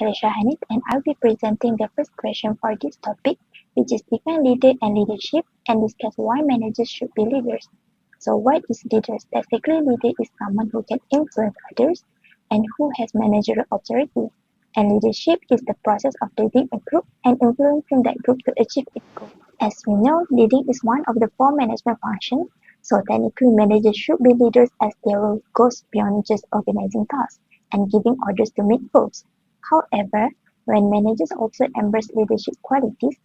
QALISSHA HANYZ and I'll be presenting the first question for this topic, which is define leader and leadership and discuss why managers should be leaders. So what is leaders? Basically, leader is someone who can influence others and who has managerial authority. And leadership is the process of leading a group and influencing that group to achieve its goal. As we know, leading is one of the four management functions, so technically managers should be leaders as their role goes beyond just organizing tasks and giving orders to meet goals. However, when managers also embrace leadership qualities,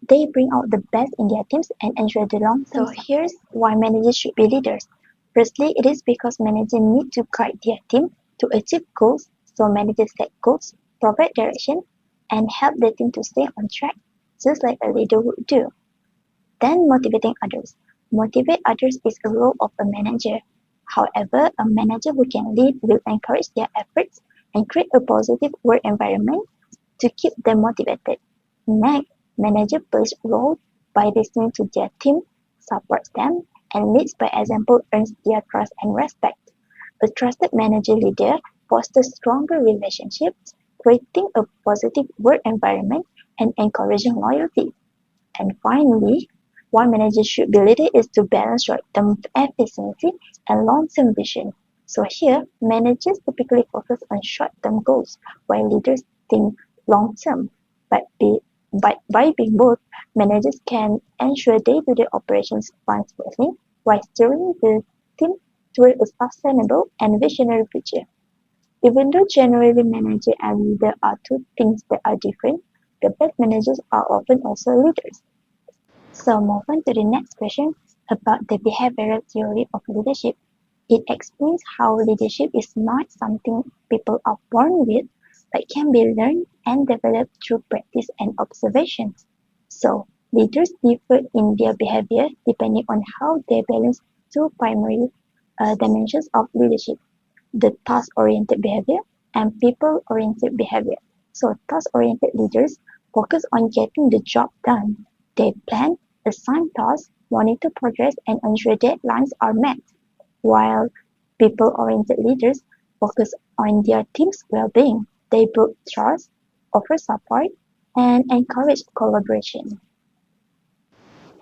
they bring out the best in their teams and ensure the long-term. So here's why managers should be leaders. Firstly, it is because managers need to guide their team to achieve goals, so managers set goals, provide direction, and help the team to stay on track, just like a leader would do. Then motivating others. Motivate others is a role of a manager. However, a manager who can lead will encourage their efforts and create a positive work environment to keep them motivated. Next, manager plays a role by listening to their team, supports them, and leads by example earns their trust and respect. A trusted manager leader fosters stronger relationships, creating a positive work environment and encouraging loyalty. And finally, why managers should be leaders is to balance short-term efficiency and long-term vision. So here, managers typically focus on short-term goals, while leaders think long-term. By being both, managers can ensure day-to-day operations run smoothly while steering the team toward a sustainable and visionary future. Even though generally manager and leader are two things that are different, the best managers are often also leaders. So move on to the next question about the behavioral theory of leadership. It explains how leadership is not something people are born with, but can be learned and developed through practice and observations. So leaders differ in their behavior depending on how they balance two primary dimensions of leadership, the task-oriented behavior and people-oriented behavior. So task-oriented leaders focus on getting the job done. They plan, assign tasks, monitor progress, and ensure deadlines are met, while people-oriented leaders focus on their team's well-being. They build trust, offer support, and encourage collaboration.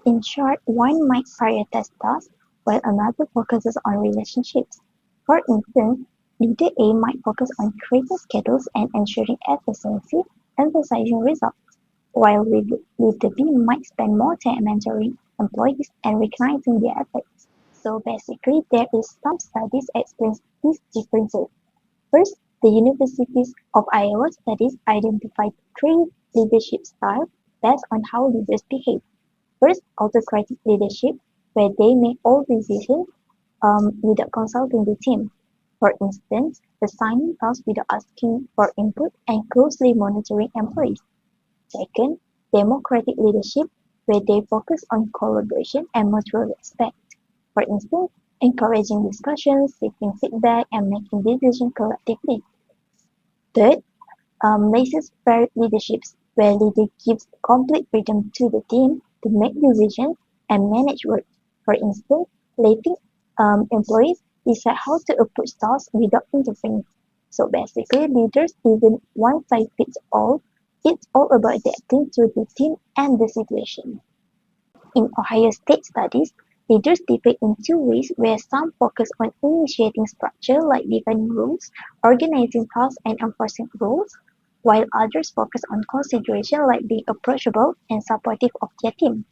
In short, one might prioritize tasks while another focuses on relationships. For instance, leader A might focus on creating schedules and ensuring efficiency, emphasizing results, while leader B might spend more time mentoring employees and recognizing their efforts. So basically, there is some studies explains these differences. First, the Universities of Iowa studies identified three leadership styles based on how leaders behave. First, autocratic leadership, where they make all decisions without consulting the team. For instance, assigning tasks without asking for input and closely monitoring employees. Second, democratic leadership, where they focus on collaboration and mutual respect. For instance, encouraging discussions, seeking feedback, and making decisions collectively. Third, laissez-faire leadership, where leader gives complete freedom to the team to make decisions and manage work. For instance, letting employees decide how to approach tasks without interference. So basically, leaders isn't one size fits all. It's all about adapting to the team and the situation. In Ohio State studies, leaders differ in two ways where some focus on initiating structure like defining rules, organizing tasks and enforcing rules, while others focus on consideration like being approachable and supportive of their team.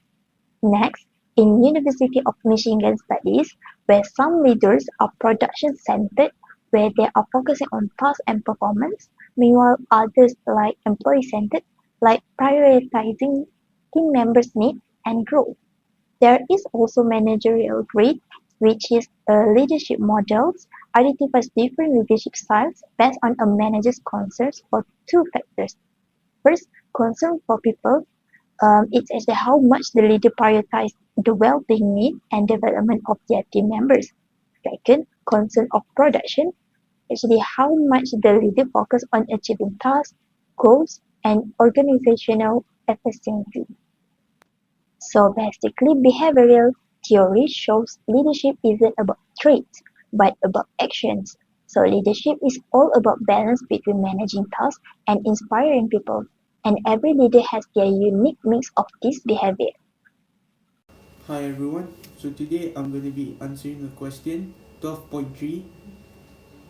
Next, in University of Michigan studies, where some leaders are production-centered, where they are focusing on task and performance, meanwhile others like employee-centered, like prioritizing team members' needs and growth. There is also managerial grid, which is a leadership models identifies different leadership styles based on a manager's concerns for two factors. First, concern for people. It's actually how much the leader prioritizes the well-being need and development of their team members. Second, concern of production. Actually, how much the leader focus on achieving tasks, goals, and organizational efficiency. So basically, behavioral theory shows leadership isn't about traits, but about actions. So leadership is all about balance between managing tasks and inspiring people, and every leader has their unique mix of this behavior. Hi everyone, so today I'm going to be answering a question 12.3,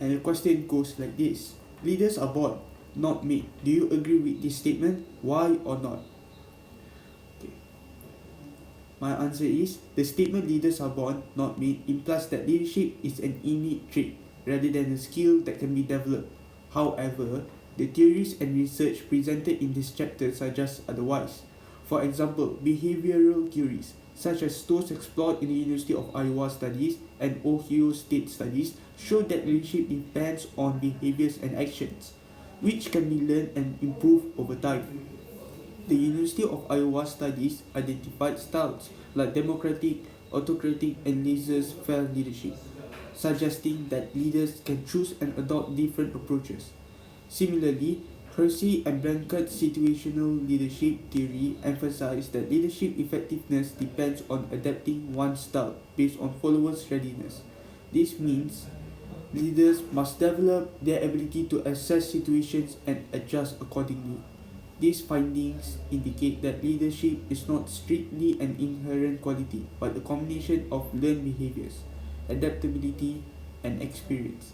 and the question goes like this: Leaders are born, not made. Do you agree with this statement? Why or not? Okay. My answer is the statement leaders are born, not made implies that leadership is an innate trait rather than a skill that can be developed. However, the theories and research presented in this chapter suggest otherwise. For example, behavioral theories, such as those explored in the University of Iowa studies and Ohio State studies, show that leadership depends on behaviors and actions, which can be learned and improved over time. The University of Iowa studies identified styles like democratic, autocratic, and laissez-faire leadership, suggesting that leaders can choose and adopt different approaches. Similarly, Hersey and Blankett's situational leadership theory emphasized that leadership effectiveness depends on adapting one's style based on followers' readiness. This means leaders must develop their ability to assess situations and adjust accordingly. These findings indicate that leadership is not strictly an inherent quality, but a combination of learned behaviors, adaptability, and experience.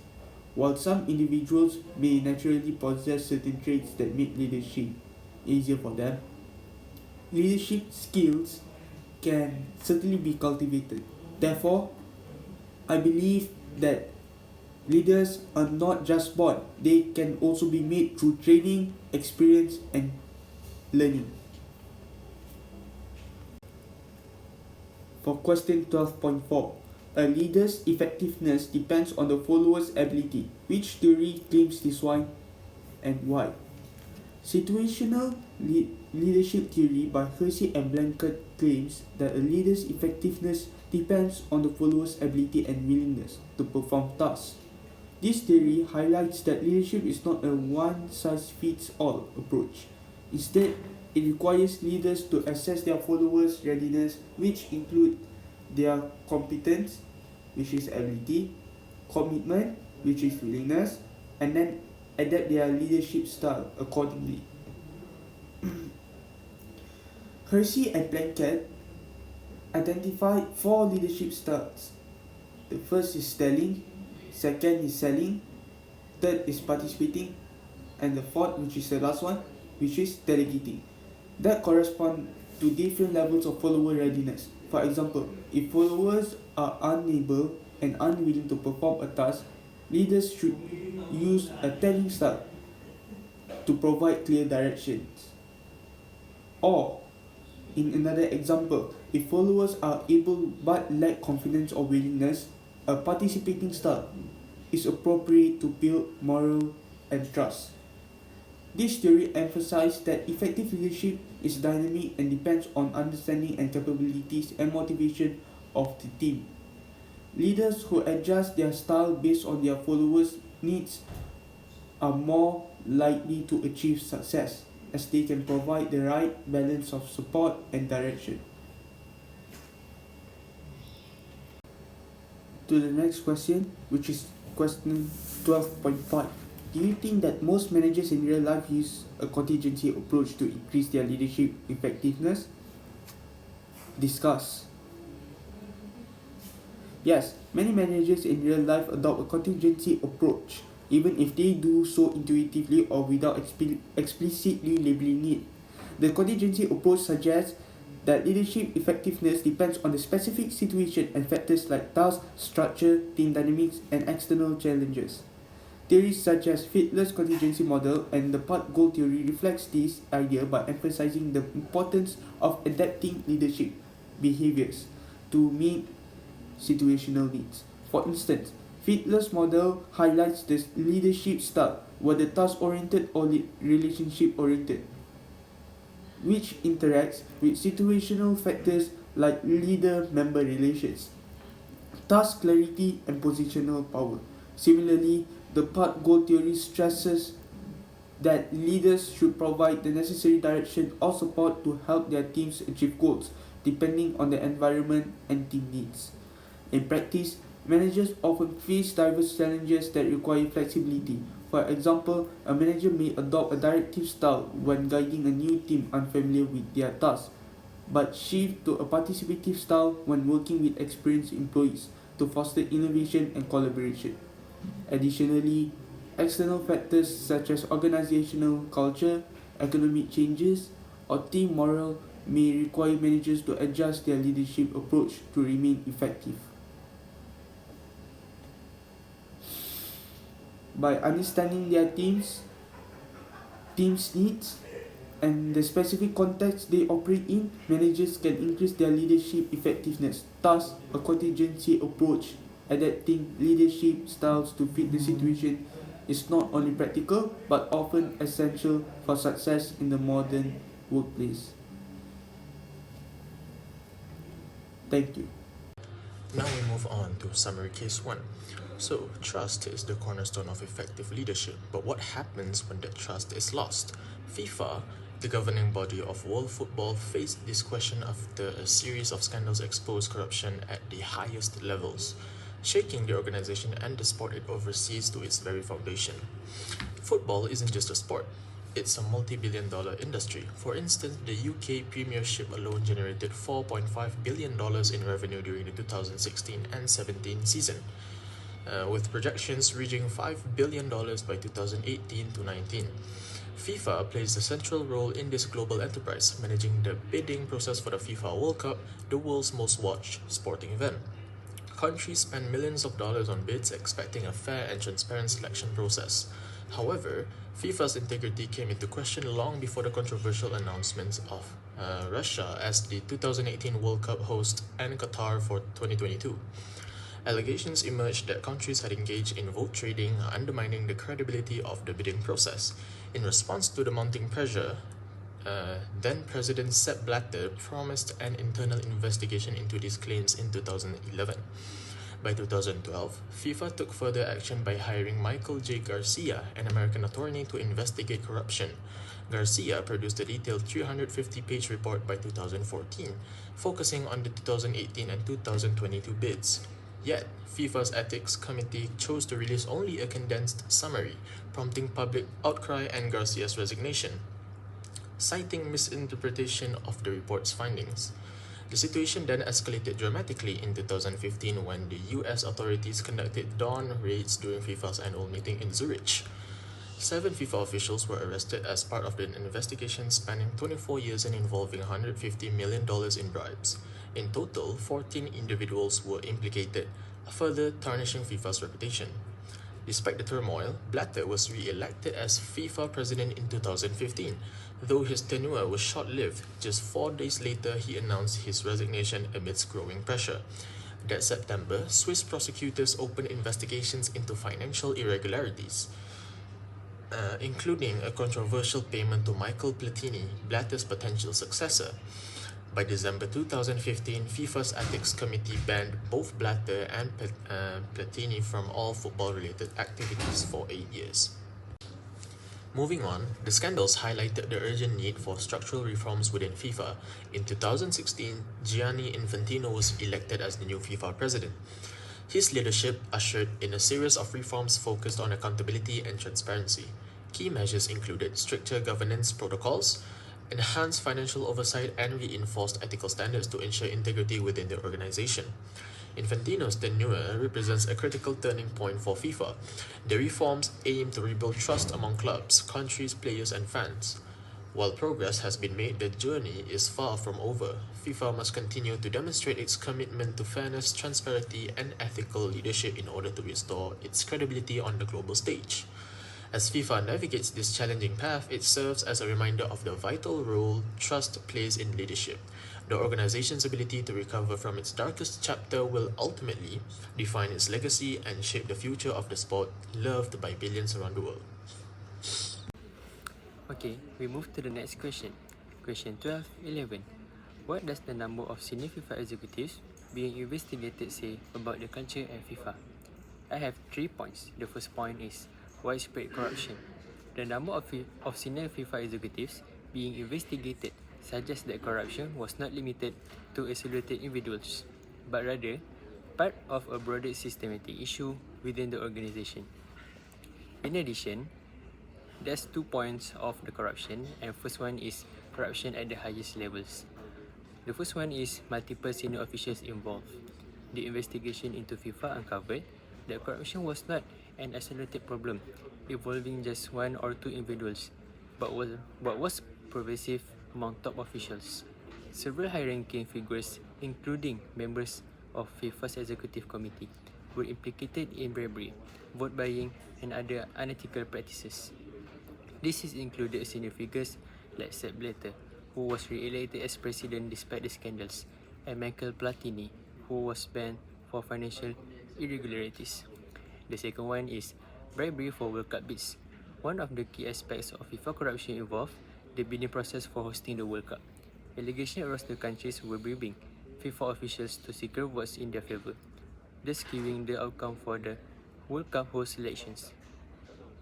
While some individuals may naturally possess certain traits that make leadership easier for them, leadership skills can certainly be cultivated. Therefore, I believe that leaders are not just born, they can also be made through training, experience, and learning. For question 12.4, a leader's effectiveness depends on the follower's ability. Which theory claims this one and why? Situational leadership theory by Hersey and Blanket claims that a leader's effectiveness depends on the follower's ability and willingness to perform tasks. This theory highlights that leadership is not a one-size-fits-all approach. Instead, it requires leaders to assess their followers' readiness, which include their competence, which is ability, commitment, which is willingness, and then adapt their leadership style accordingly. Hersey and Blanket identified four leadership styles. The first is telling, second is selling, third is participating, and the fourth, which is the last one, which is delegating. That correspond to different levels of follower readiness. For example, if followers are unable and unwilling to perform a task, leaders should use a telling style to provide clear directions. Or, in another example, if followers are able but lack confidence or willingness, a participating style is appropriate to build morale and trust. This theory emphasizes that effective leadership is dynamic and depends on understanding and capabilities and motivation of the team. Leaders who adjust their style based on their followers' needs are more likely to achieve success, as they can provide the right balance of support and direction. To the next question, which is question 12.5. Do you think that most managers in real life use a contingency approach to increase their leadership effectiveness? Discuss. Yes, many managers in real life adopt a contingency approach, even if they do so intuitively or without explicitly labeling it. The contingency approach suggests that leadership effectiveness depends on the specific situation and factors like task, structure, team dynamics, and external challenges. Theories such as Fiedler's contingency model and the part goal theory reflects this idea by emphasizing the importance of adapting leadership behaviors to meet situational needs. For instance, Fiedler's model highlights the leadership style, whether task-oriented or relationship-oriented, which interacts with situational factors like leader-member relations, task clarity, and positional power. Similarly, the part goal theory stresses that leaders should provide the necessary direction or support to help their teams achieve goals, depending on the environment and team needs. In practice, Managers often face diverse challenges that require flexibility. For example, a manager may adopt a directive style when guiding a new team unfamiliar with their tasks, but shift to a participative style when working with experienced employees to foster innovation and collaboration. Additionally, external factors such as organizational culture, economic changes, or team morale may require managers to adjust their leadership approach to remain effective. By understanding their team's needs, and the specific context they operate in, managers can increase their leadership effectiveness. Thus, a contingency approach, adapting leadership styles to fit the situation, is not only practical but often essential for success in the modern workplace. Thank you. Now we move on to summary case 1. So, trust is the cornerstone of effective leadership, but what happens when that trust is lost? FIFA, the governing body of world football, faced this question after a series of scandals exposed corruption at the highest levels, shaking the organization and the sport it oversees to its very foundation. Football isn't just a sport. It's a multi-billion-dollar industry. For instance, the UK Premiership alone generated $4.5 billion in revenue during the 2016 and 17 season, with projections reaching $5 billion by 2018 to 19. FIFA plays a central role in this global enterprise, managing the bidding process for the FIFA World Cup, the world's most watched sporting event. Countries spend millions of dollars on bids, expecting a fair and transparent selection process. However, FIFA's integrity came into question long before the controversial announcements of Russia as the 2018 World Cup host and Qatar for 2022. Allegations emerged that countries had engaged in vote trading, undermining the credibility of the bidding process. In response to the mounting pressure, then President Sepp Blatter promised an internal investigation into these claims in 2011. By 2012, FIFA took further action by hiring Michael J. Garcia, an American attorney, to investigate corruption. Garcia produced a detailed 350-page report by 2014, focusing on the 2018 and 2022 bids. Yet, FIFA's Ethics Committee chose to release only a condensed summary, prompting public outcry and Garcia's resignation, citing misinterpretation of the report's findings. The situation then escalated dramatically in 2015 when the US authorities conducted dawn raids during FIFA's annual meeting in Zurich. 7 FIFA officials were arrested as part of an investigation spanning 24 years and involving $150 million in bribes. In total, 14 individuals were implicated, further tarnishing FIFA's reputation. Despite the turmoil, Blatter was re-elected as FIFA president in 2015, though his tenure was short-lived. Just 4 days later, he announced his resignation amidst growing pressure. That September, Swiss prosecutors opened investigations into financial irregularities, including a controversial payment to Michael Platini, Blatter's potential successor. By December 2015, FIFA's Ethics Committee banned both Blatter and Platini from all football-related activities for 8 years. Moving on, the scandals highlighted the urgent need for structural reforms within FIFA. In 2016, Gianni Infantino was elected as the new FIFA president. His leadership ushered in a series of reforms focused on accountability and transparency. Key measures included stricter governance protocols, enhanced financial oversight, and reinforced ethical standards to ensure integrity within the organization. Infantino's tenure represents a critical turning point for FIFA. The reforms aim to rebuild trust among clubs, countries, players, and fans. While progress has been made, the journey is far from over. FIFA must continue to demonstrate its commitment to fairness, transparency, and ethical leadership in order to restore its credibility on the global stage. As FIFA navigates this challenging path, it serves as a reminder of the vital role trust plays in leadership. The organization's ability to recover from its darkest chapter will ultimately define its legacy and shape the future of the sport loved by billions around the world. Okay, we move to the next question. Question 12-11. What does the number of senior FIFA executives being investigated say about the culture at FIFA? I have 3 points. The first point is widespread corruption. The number of senior FIFA executives being investigated suggests that corruption was not limited to isolated individuals, but rather part of a broader systematic issue within the organization. In addition, there's 2 points of the corruption, and first one is corruption at the highest levels. The first one is multiple senior officials involved. The investigation into FIFA uncovered that corruption was not an isolated problem involving just one or two individuals, but was pervasive among top officials. Several high-ranking figures, including members of FIFA's executive committee, were implicated in bribery, vote buying, and other unethical practices. This is included senior figures like Sepp Blatter, who was re-elected as president despite the scandals, and Michael Platini, who was banned for financial irregularities. The second one is bribery for World Cup bids. One of the key aspects of FIFA corruption involved the bidding process for hosting the World Cup. Allegations arose the countries were bribing FIFA officials to secure votes in their favour, thus skewing the outcome for the World Cup host elections.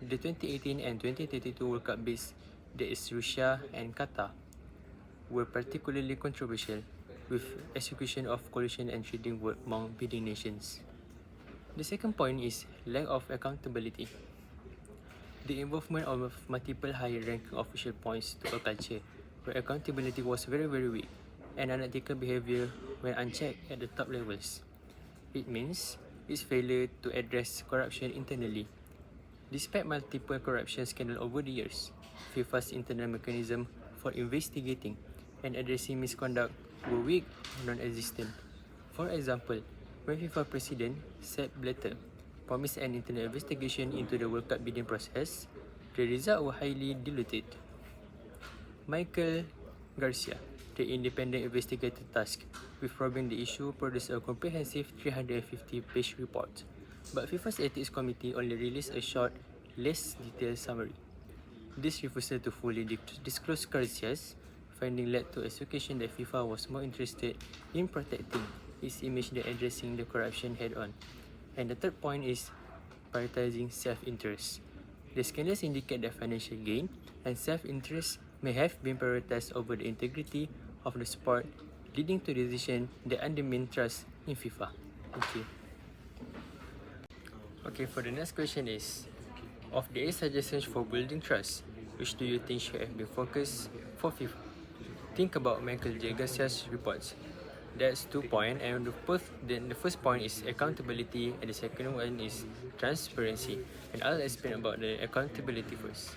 The 2018 and 2022 World Cup bids, that is Russia and Qatar, were particularly controversial, with execution of coalition and trading war among bidding nations. The second point is lack of accountability. The involvement of multiple high-ranking officials points to a culture where accountability was very weak and unethical behavior when unchecked at the top levels. It means its failure to address corruption internally. Despite multiple corruption scandals over the years, FIFA's internal mechanism for investigating and addressing misconduct were weak or non-existent. For example, when FIFA President Sepp Blatter promised an internal investigation into the World Cup bidding process, the results were highly diluted. Michael Garcia, the independent investigator tasked with probing the issue, produced a comprehensive 350-page report, but FIFA's Ethics Committee only released a short, less detailed summary. This refusal to fully disclose Garcia's finding led to a suggestion that FIFA was more interested in protecting its image than addressing the corruption head-on. And the third point is prioritizing self-interest. The scandals indicate that financial gain and self-interest may have been prioritized over the integrity of the sport, leading to the decision that undermine trust in FIFA. Thank you. Okay, for the next question is, of the 8 suggestions for building trust, which do you think should have been focused for FIFA? Think about Michael J. Garcia's reports. That's 2 points, and the first point is accountability, and the second one is transparency. And I'll explain about the accountability first.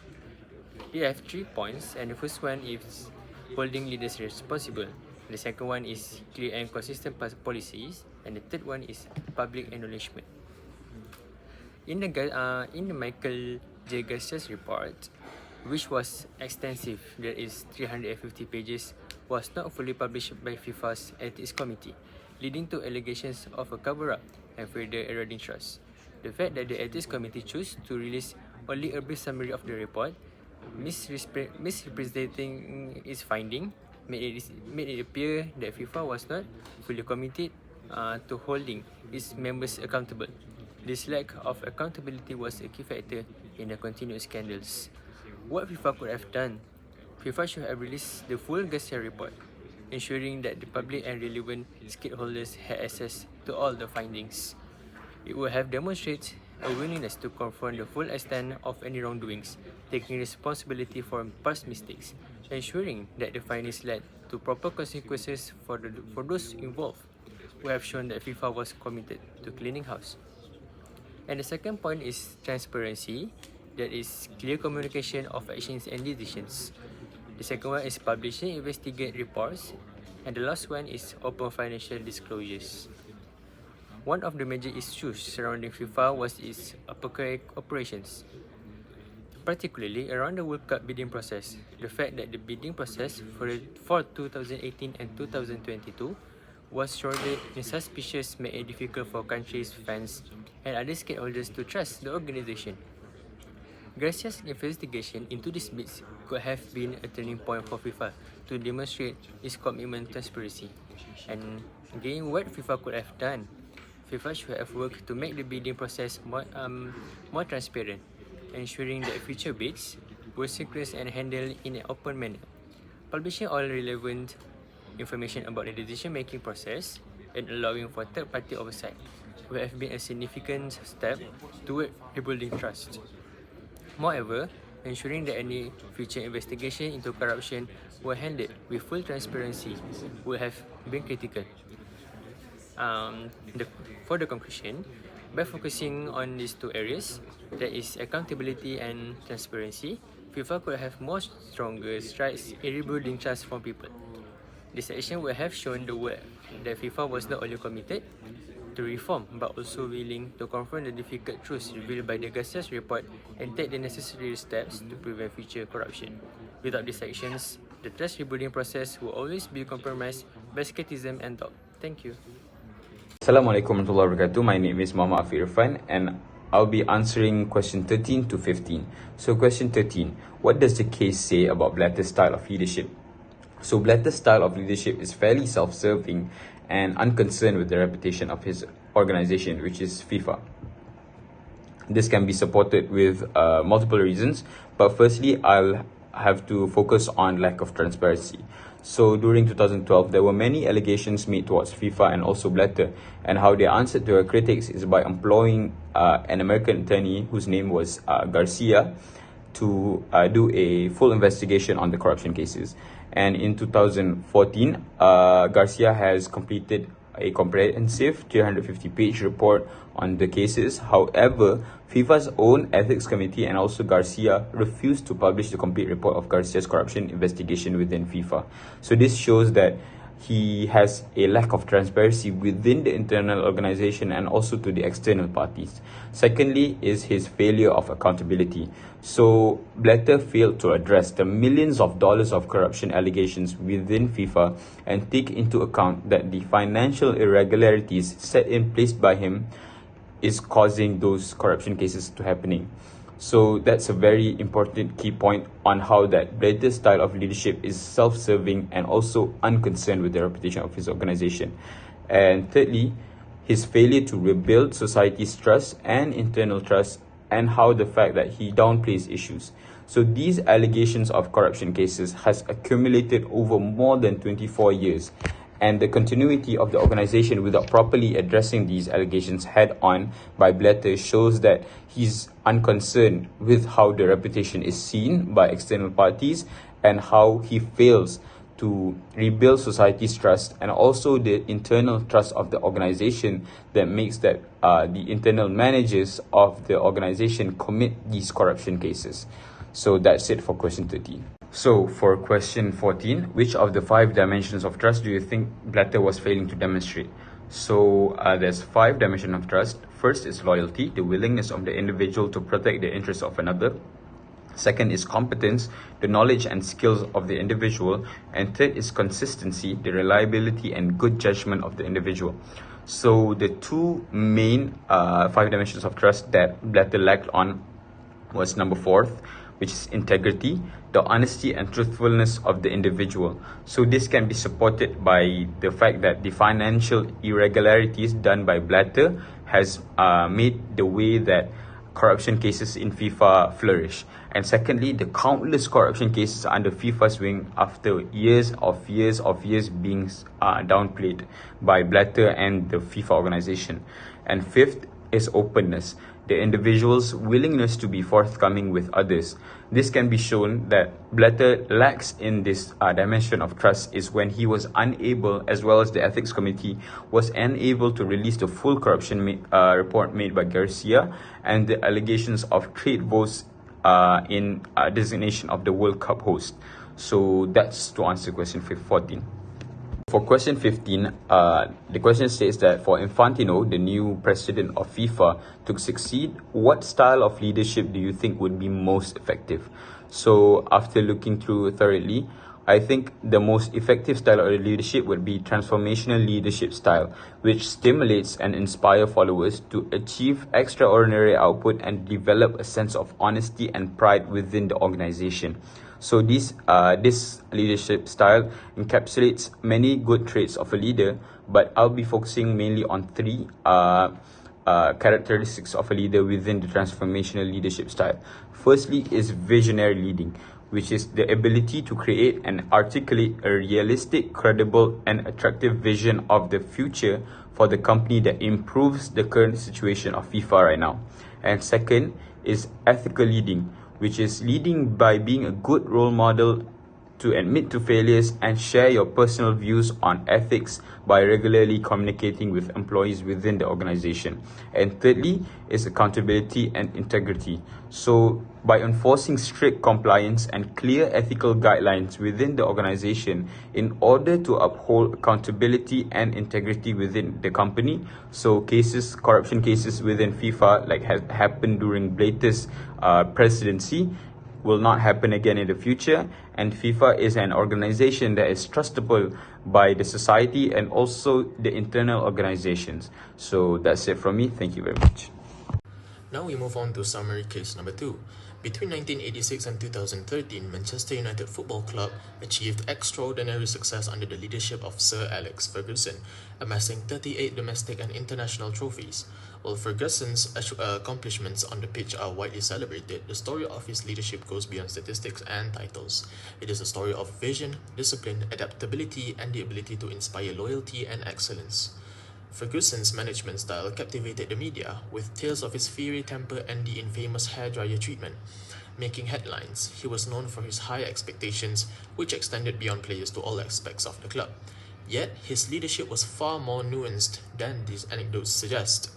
They have 3 points, and the first one is holding leaders responsible. The second one is clear and consistent policies, and the third one is public acknowledgement. In the Michael J. Garcia's report, which was extensive, that is 350 pages, was not fully published by FIFA's Ethics Committee, leading to allegations of a cover-up and further eroding trust. The fact that the Ethics Committee chose to release only a brief summary of the report, misrepresenting its finding, made it appear that FIFA was not fully committed to holding its members accountable. This lack of accountability was a key factor in the continued scandals. What FIFA could have done? FIFA should have released the full Garcia report, ensuring that the public and relevant stakeholders had access to all the findings. It would have demonstrated a willingness to confront the full extent of any wrongdoings, taking responsibility for past mistakes, ensuring that the findings led to proper consequences for those involved, would have shown that FIFA was committed to cleaning house. And the second point is transparency, that is clear communication of actions and decisions. The second one is publishing investigate reports, and the last one is open financial disclosures. One of the major issues surrounding FIFA was its operations, particularly around the World Cup bidding process. The fact that the bidding process for 2018 and 2022 was shrouded in suspicious made it difficult for countries, fans, and other stakeholders to trust the organisation. Garcia's investigation into these bids could have been a turning point for FIFA to demonstrate its commitment to transparency. And again, what FIFA could have done? FIFA should have worked to make the bidding process more transparent, ensuring that future bids were sequenced and handled in an open manner. Publishing all relevant information about the decision-making process, and allowing for third-party oversight would have been a significant step toward rebuilding trust. Moreover, ensuring that any future investigation into corruption were handled with full transparency would have been critical. For the conclusion, by focusing on these two areas, that is accountability and transparency, FIFA could have more stronger strides in rebuilding trust from people. This action would have shown the world that FIFA was not only committed to reform but also willing to confront the difficult truths revealed by the Garcia's report and take the necessary steps to prevent future corruption. Without these actions, the trust rebuilding process will always be compromised by skepticism and doubt. Thank you. Assalamualaikum warahmatullahi wabarakatuh. My name is Muhammad IRFAN and I'll be answering question 13 to 15. So question 13, what does the case say about Blatter's style of leadership? So Blatter's style of leadership is fairly self-serving and unconcerned with the reputation of his organization, which is FIFA. This can be supported with multiple reasons, but firstly, I'll have to focus on lack of transparency. So during 2012, there were many allegations made towards FIFA and also Blatter, and how they answered to her critics is by employing an American attorney whose name was Garcia to do a full investigation on the corruption cases. And in 2014, Garcia has completed a comprehensive 350-page report on the cases. However, FIFA's own ethics committee and also Garcia refused to publish the complete report of Garcia's corruption investigation within FIFA. So this shows that he has a lack of transparency within the internal organization and also to the external parties. Secondly is his failure of accountability. So Blatter failed to address the millions of dollars of corruption allegations within FIFA and take into account that the financial irregularities set in place by him is causing those corruption cases to happening. So that's a very important key point on how that Blatter's style of leadership is self-serving and also unconcerned with the reputation of his organization. And thirdly, his failure to rebuild society's trust and internal trust, and how the fact that he downplays issues. So these allegations of corruption cases has accumulated over more than 24 years. And the continuity of the organization without properly addressing these allegations head-on by Blatter shows that he's unconcerned with how the reputation is seen by external parties and how he fails to rebuild society's trust and also the internal trust of the organization that makes that the internal managers of the organization commit these corruption cases. So that's it for question 13. So for question 14, which of the 5 dimensions of trust do you think Blatter was failing to demonstrate? So there's 5 dimensions of trust. First is loyalty, the willingness of the individual to protect the interests of another. Second is competence, the knowledge and skills of the individual. And third is consistency, the reliability and good judgment of the individual. So the 2 main 5 dimensions of trust that Blatter lacked on was number 4, which is integrity, the honesty and truthfulness of the individual. So this can be supported by the fact that the financial irregularities done by Blatter has made the way that corruption cases in FIFA flourish. And secondly, the countless corruption cases under FIFA's wing after years of being downplayed by Blatter and the FIFA organization. And fifth is openness, the individual's willingness to be forthcoming with others. This can be shown that Blatter lacks in this dimension of trust is when he was unable, as well as the ethics committee, was unable to release the full corruption report made by Garcia and the allegations of trade votes in designation of the World Cup host. So that's to answer question 14. For question 15, the question says that for Infantino, the new president of FIFA, to succeed, what style of leadership do you think would be most effective? So after looking through thoroughly, I think the most effective style of leadership would be transformational leadership style, which stimulates and inspires followers to achieve extraordinary output and develop a sense of honesty and pride within the organization. So this leadership style encapsulates many good traits of a leader, but I'll be focusing mainly on 3 characteristics of a leader within the transformational leadership style. Firstly is visionary leading, which is the ability to create and articulate a realistic, credible, and attractive vision of the future for the company that improves the current situation of FIFA right now. And second is ethical leading, which is leading by being a good role model to admit to failures and share your personal views on ethics by regularly communicating with employees within the organization. And thirdly is accountability and integrity. So by enforcing strict compliance and clear ethical guidelines within the organization in order to uphold accountability and integrity within the company. So corruption cases within FIFA, like has happened during Blatter's presidency, will not happen again in the future, and FIFA is an organization that is trustable by the society and also the internal organizations. So that's it from me. Thank you very much. Now we move on to summary case number 2. Between 1986 and 2013, Manchester United Football Club achieved extraordinary success under the leadership of Sir Alex Ferguson, amassing 38 domestic and international trophies. While Ferguson's accomplishments on the pitch are widely celebrated, the story of his leadership goes beyond statistics and titles. It is a story of vision, discipline, adaptability, and the ability to inspire loyalty and excellence. Ferguson's management style captivated the media, with tales of his fiery temper and the infamous hairdryer treatment. Making headlines, he was known for his high expectations, which extended beyond players to all aspects of the club. Yet, his leadership was far more nuanced than these anecdotes suggest.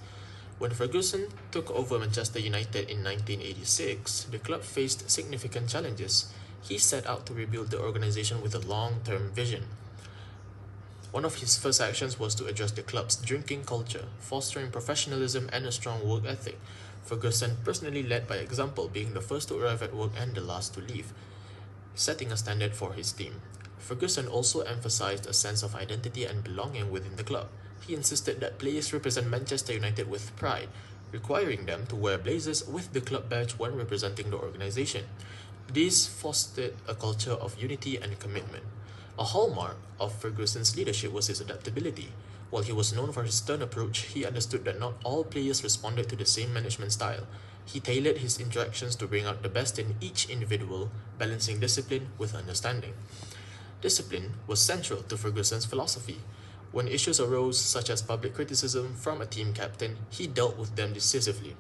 When Ferguson took over Manchester United in 1986, the club faced significant challenges. He set out to rebuild the organization with a long-term vision. One of his first actions was to address the club's drinking culture, fostering professionalism and a strong work ethic. Ferguson personally led by example, being the first to arrive at work and the last to leave, setting a standard for his team. Ferguson also emphasized a sense of identity and belonging within the club. He insisted that players represent Manchester United with pride, requiring them to wear blazers with the club badge when representing the organization. This fostered a culture of unity and commitment. A hallmark of Ferguson's leadership was his adaptability. While he was known for his stern approach, he understood that not all players responded to the same management style. He tailored his interactions to bring out the best in each individual, balancing discipline with understanding. Discipline was central to Ferguson's philosophy. When issues arose, such as public criticism from a team captain, he dealt with them decisively,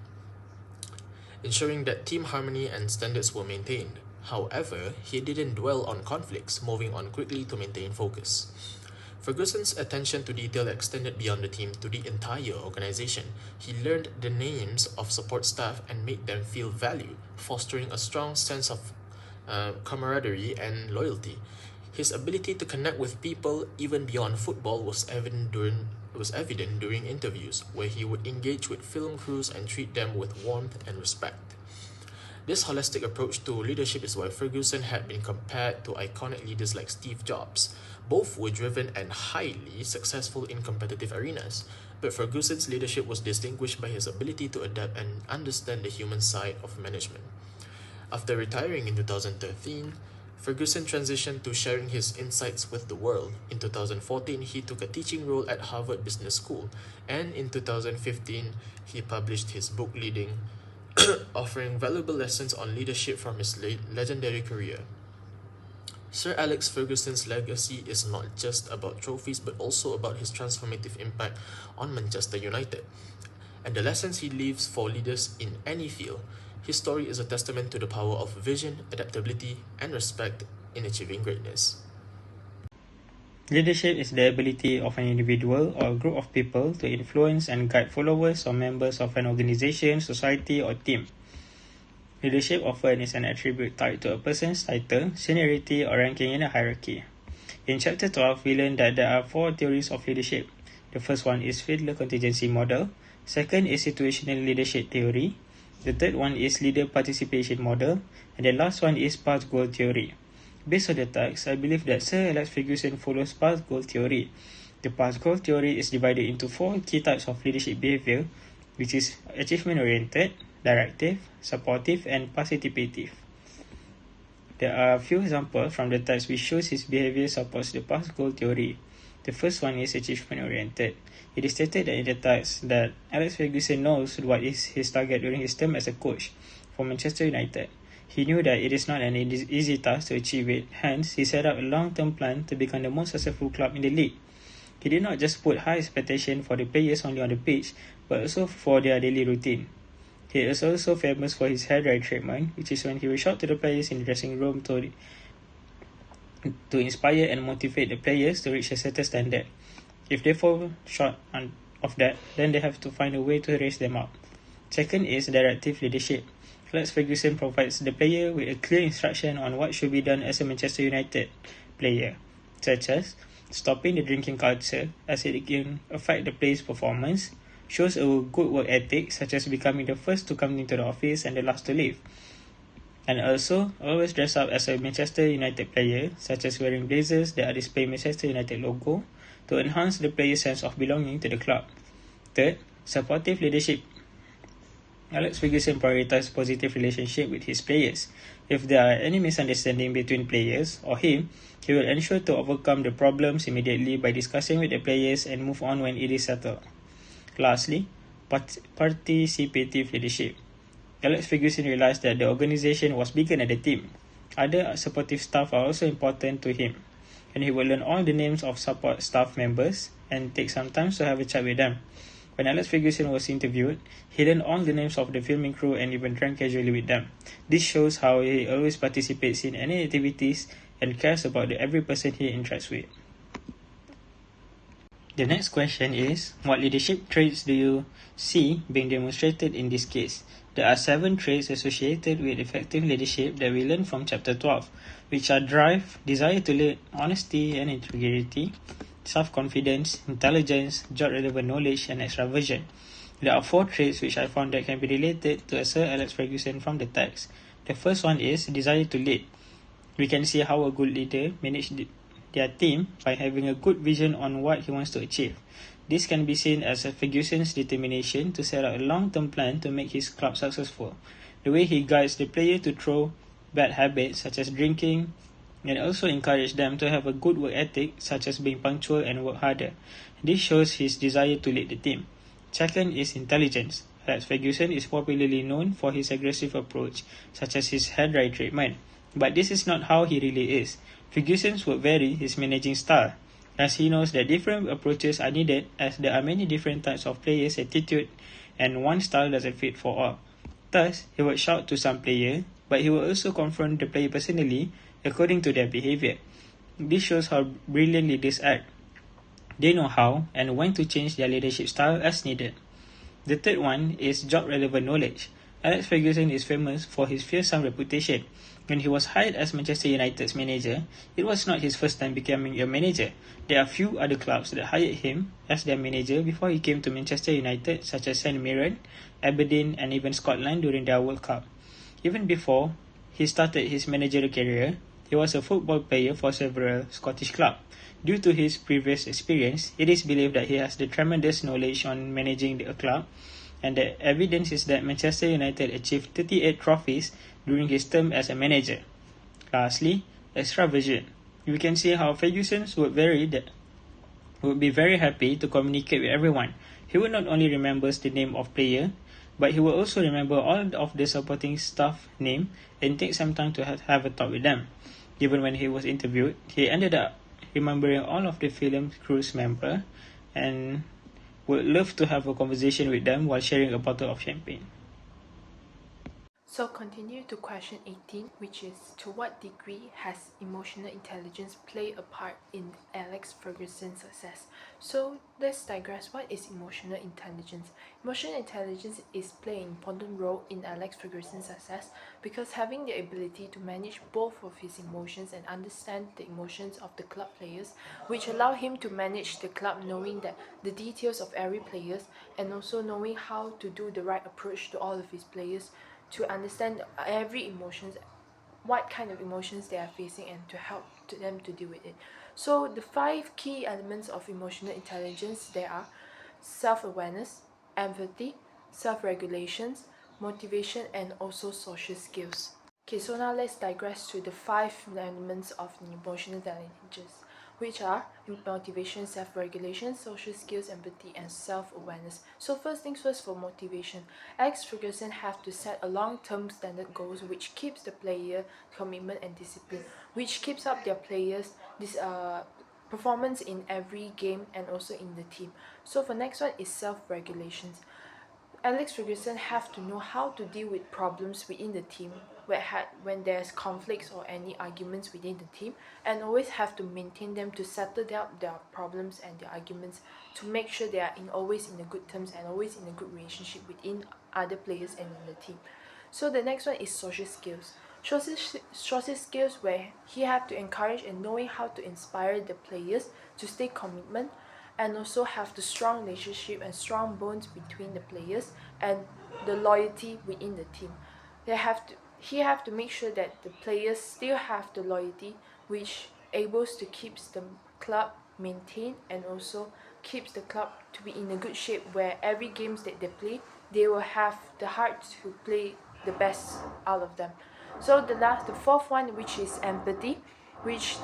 ensuring that team harmony and standards were maintained. However, he didn't dwell on conflicts, moving on quickly to maintain focus. Ferguson's attention to detail extended beyond the team to the entire organization. He learned the names of support staff and made them feel valued, fostering a strong sense of camaraderie and loyalty. His ability to connect with people even beyond football was evident during interviews, where he would engage with film crews and treat them with warmth and respect. This holistic approach to leadership is why Ferguson had been compared to iconic leaders like Steve Jobs. Both were driven and highly successful in competitive arenas, but Ferguson's leadership was distinguished by his ability to adapt and understand the human side of management. After retiring in 2013, Ferguson transitioned to sharing his insights with the world. In 2014, he took a teaching role at Harvard Business School, and in 2015, he published his book Leading, offering valuable lessons on leadership from his legendary career. Sir Alex Ferguson's legacy is not just about trophies but also about his transformative impact on Manchester United and the lessons he leaves for leaders in any field. His story is a testament to the power of vision, adaptability, and respect in achieving greatness. Leadership is the ability of an individual or a group of people to influence and guide followers or members of an organization, society, or team. Leadership often is an attribute tied to a person's title, seniority, or ranking in a hierarchy. In Chapter 12, we learned that there are 4 theories of leadership. The first one is Fiedler contingency model. Second is situational leadership theory. The third one is leader participation model. And the last one is path goal theory. Based on the text, I believe that Sir Alex Ferguson follows path goal theory. The path goal theory is divided into 4 key types of leadership behavior, which is achievement-oriented, directive, supportive, and participative. There are a few examples from the text which shows his behavior supports the path goal theory. The first one is achievement-oriented. It is stated in the text that Alex Ferguson knows what is his target during his term as a coach for Manchester United. He knew that it is not an easy task to achieve it, hence he set up a long-term plan to become the most successful club in the league. He did not just put high expectation for the players only on the pitch, but also for their daily routine. He is also famous for his hair dye treatment, which is when he will shout to the players in the dressing room to inspire and motivate the players to reach a certain standard. If they fall short of that, then they have to find a way to raise them up. Second is directive leadership. Alex Ferguson provides the player with a clear instruction on what should be done as a Manchester United player, such as stopping the drinking culture as it can affect the player's performance, shows a good work ethic such as becoming the first to come into the office and the last to leave, and also always dress up as a Manchester United player, such as wearing blazers that are displaying Manchester United logo to enhance the player's sense of belonging to the club. Third, supportive leadership. Alex Ferguson prioritized positive relationship with his players. If there are any misunderstanding between players or him, he will ensure to overcome the problems immediately by discussing with the players and move on when it is settled. Lastly, participative leadership. Alex Ferguson realized that the organization was bigger than the team. Other supportive staff are also important to him, and he will learn all the names of support staff members and take some time to have a chat with them. When Alex Ferguson was interviewed, he learned all the names of the filming crew and even drank casually with them. This shows how he always participates in any activities and cares about every person he interacts with. The next question is, what leadership traits do you see being demonstrated in this case? There are 7 traits associated with effective leadership that we learn from chapter 12, which are drive, desire to lead, honesty and integrity, self-confidence, intelligence, job-relevant knowledge, and extraversion. There are 4 traits which I found that can be related to Sir Alex Ferguson from the text. The first one is desire to lead. We can see how a good leader managed their team by having a good vision on what he wants to achieve. This can be seen as Ferguson's determination to set out a long-term plan to make his club successful. The way he guides the player to throw bad habits such as drinking, and also encourage them to have a good work ethic such as being punctual and work harder. This shows his desire to lead the team. Second is intelligence. Alex Ferguson is popularly known for his aggressive approach, such as his hair dye treatment. But this is not how he really is. Ferguson would vary his managing style, as he knows that different approaches are needed as there are many different types of players' attitude and one style doesn't fit for all. Thus, he would shout to some player, but he will also confront the player personally according to their behavior. This shows how brilliant leaders act. They know how and when to change their leadership style as needed. The third one is job-relevant knowledge. Alex Ferguson is famous for his fearsome reputation. When he was hired as Manchester United's manager, it was not his first time becoming a manager. There are few other clubs that hired him as their manager before he came to Manchester United, such as St Mirren, Aberdeen, and even Scotland during their World Cup. Even before he started his managerial career, he was a football player for several Scottish clubs. Due to his previous experience, it is believed that he has the tremendous knowledge on managing a club, and the evidence is that Manchester United achieved 38 trophies during his term as a manager. Lastly, extraversion. We can see how Ferguson would be very happy to communicate with everyone. He would not only remember the name of player, but he will also remember all of the supporting staff name and take some time to have a talk with them. Even when he was interviewed, he ended up remembering all of the film crew's member and would love to have a conversation with them while sharing a bottle of champagne. So continue to question 18, which is, to what degree has emotional intelligence played a part in Alex Ferguson's success? So let's digress. What is emotional intelligence? Emotional intelligence is playing an important role in Alex Ferguson's success because having the ability to manage both of his emotions and understand the emotions of the club players, which allow him to manage the club knowing that the details of every players and also knowing how to do the right approach to all of his players, to understand every emotions, what kind of emotions they are facing, and to help them to deal with it. So the 5 key elements of emotional intelligence, there are self-awareness, empathy, self-regulations, motivation, and also social skills. Okay, so now let's digress to the 5 elements of emotional intelligence. which are motivation, self-regulation, social skills, empathy, and self-awareness. So first things first, for motivation, Alex Ferguson have to set a long-term standard goals which keeps the player commitment and discipline, which keeps up their players this performance in every game and also in the team. So for next one is self-regulations. Alex Ferguson have to know how to deal with problems within the team when there's conflicts or any arguments within the team, and always have to maintain them to settle down their problems and their arguments to make sure they are always in the good terms and always in a good relationship within other players and in the team. So the next one is social skills. Social skills where he have to encourage and knowing how to inspire the players to stay commitment, and also have the strong relationship and strong bonds between the players and the loyalty within the team. He have to make sure that the players still have the loyalty, which able to keeps the club maintained and also keeps the club to be in a good shape, where every games that they play, they will have the heart to play the best out of them. So the fourth one, which is empathy, which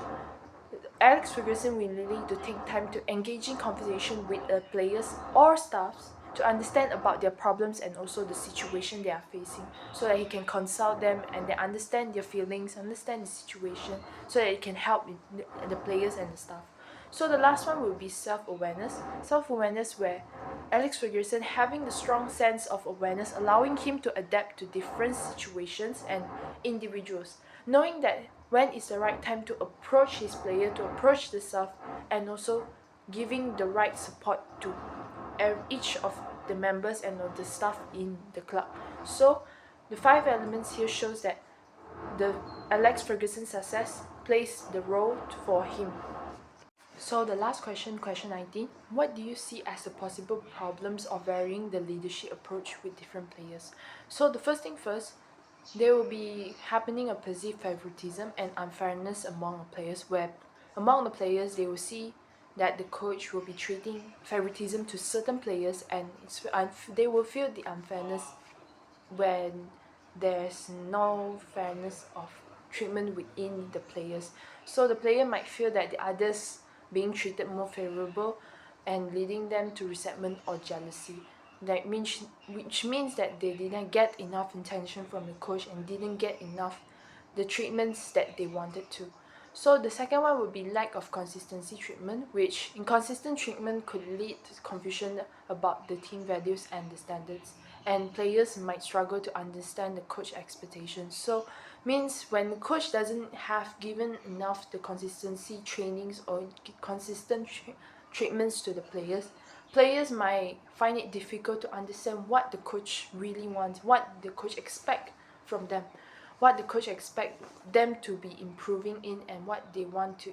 Alex Ferguson will need to take time to engage in conversation with the players or staffs to understand about their problems and also the situation they are facing, so that he can consult them and they understand their feelings, understand the situation, so that it can help the players and the staff. So the last one will be self-awareness. Self-awareness where Alex Ferguson having the strong sense of awareness, allowing him to adapt to different situations and individuals, knowing that when is the right time to approach his player, to approach the staff, and also giving the right support to each of the members and of the staff in the club. So the 5 elements here shows that the Alex Ferguson success plays the role for him. So the last question, question 19, what do you see as the possible problems of varying the leadership approach with different players? So the first thing first, there will be happening a perceived favoritism and unfairness among the players, where among the players they will see that the coach will be treating favoritism to certain players, and they will feel the unfairness when there's no fairness of treatment within the players. So the player might feel that the others being treated more favorable and leading them to resentment or jealousy. Which means that they didn't get enough attention from the coach and didn't get enough the treatments that they wanted to. So the second one would be lack of consistency treatment, which inconsistent treatment could lead to confusion about the team values and the standards, and players might struggle to understand the coach expectations. So means when the coach doesn't have given enough the consistency trainings or consistent treatments to the players might find it difficult to understand what the coach really wants, what the coach expect from them, what the coach expect them to be improving in, and what they want to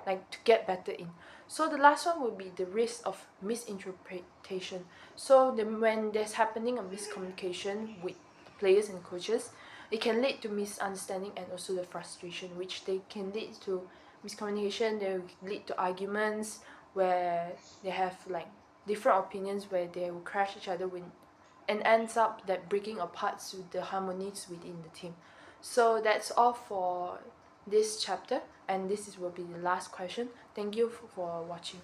to get better in. So the last one would be the risk of misinterpretation. So when there's happening a miscommunication with the players and coaches, it can lead to misunderstanding and also the frustration, which they can lead to miscommunication. They will lead to arguments where they have different opinions, where they will crash each other with, and ends up that breaking apart to the harmonies within the team. So that's all for this chapter, and will be the last question. Thank you for watching.